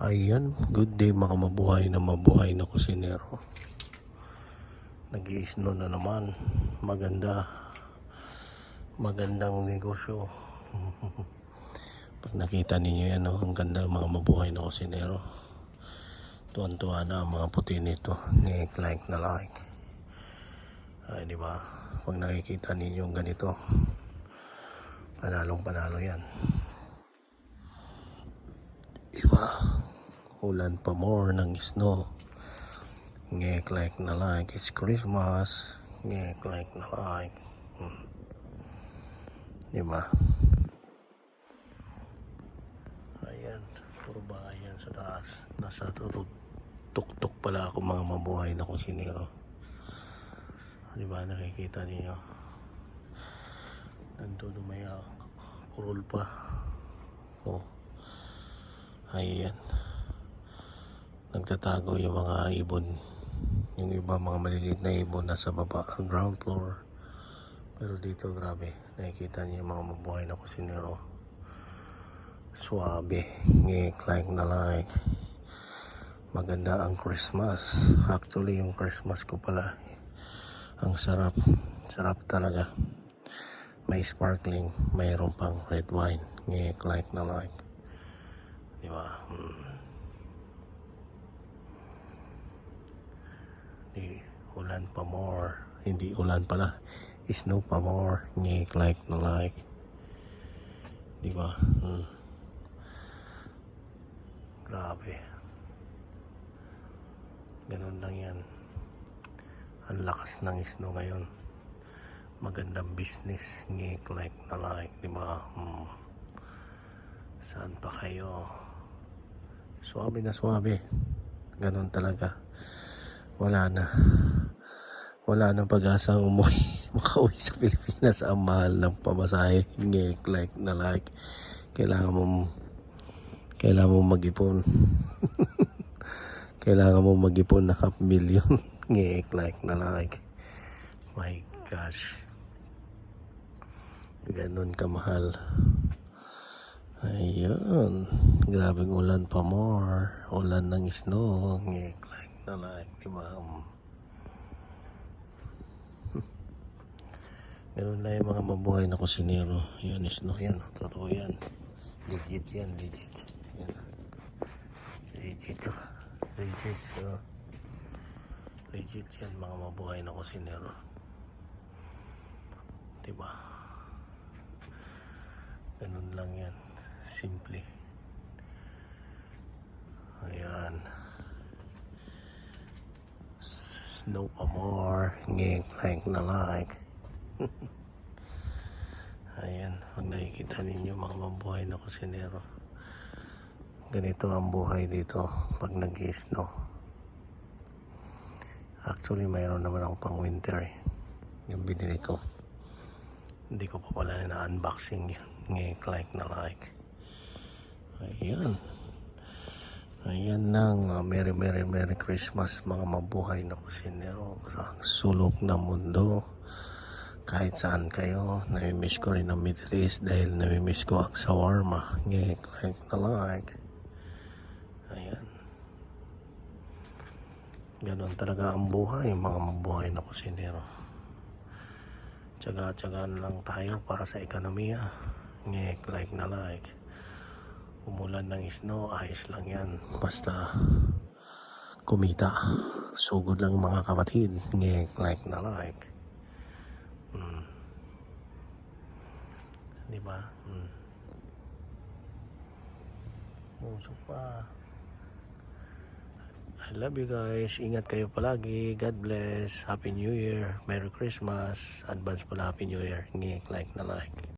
Ayan, good day mga mabuhay na kusinero. Nag-i-snow na naman. Magandang negosyo. Pag nakita ninyo yan, oh, ang ganda mga mabuhay na kusinero. Tuwan-tuwa na ang mga puti nito. Like na like. Ay, di ba? Pag nakikita ninyo yung ganito, panalong-panalo yan. Diba? Ulan pa more ng snow. Like na like. It's Christmas. Like na like. Diba? Ayan. Puro bahay yan sa taas. Nasa tuktok pala ako mga mabuhay na kusinero. Diba? Nakikita niyo. Nandun may kurul pa. Oh. Ayan. Nagtatago yung mga ibon. Yung iba mga maliliit na ibon nasa baba, ground floor. Pero dito grabe, nakikita niyo yung mga mabuhay na kusinero. Suabe, like na like. Maganda ang Christmas. Actually yung Christmas ko pala, ang sarap. Sarap talaga. May sparkling, mayroon pang red wine. Like na like. Diba? Ulan pa more. Hindi ulan pala. Snow pa more. Like na like. Diba? Grabe. Ganun lang yan. Ang lakas ng snow ngayon. Magandang business. Like na like. Diba? Saan pa kayo? Suwabe na suwabe. Ganun talaga. Wala nang pag-asang makauwi sa Pilipinas. Ang mahal ng pamasahe. Like na like. Kailangan mo mag-ipon. Kailangan mo mag-ipon na 500,000. Like na like. My gosh. Ganun kamahal. Ayun. Grabing ulan pa more. Ulan ng snow. Like na like. Diba? Ganun na yung mga mabuhay na kusinero. Yan snow yan. Totoo yan. Legit yan. Legit. Yan. Legit. Legit. So, legit yan mga mabuhay na kusinero. Diba? Ganun lang yan. Simple. Ayan. Snow pa more. Like na like. Ayan. Pag nakikita ninyo mga mabuhay na kusinero. Ganito ang buhay dito pag nag-snow. Actually, mayroon naman ako pang winter eh. Yung binili ko. Hindi ko pa pala na-unboxing yan. Like na like. Ayan. Ayan nang Merry Christmas mga mabuhay na kusinero sa sulok ng mundo. Kahit saan kayo, namimiss ko rin ang Middle East dahil namimiss ko ang shawarma. Like na like. Ayan. Ganon talaga ang buhay, mga mabuhay na kusinero. Tsaga-tsagaan lang tayo para sa ekonomiya. Like na like. Umulan ng snow, ayos lang yan. Basta kumita. Sugod lang mga kapatid. Like na like. Diba? Puso pa. I love you guys. Ingat kayo palagi. God bless. Happy New Year. Merry Christmas. Advance pala Happy New Year. Like na like.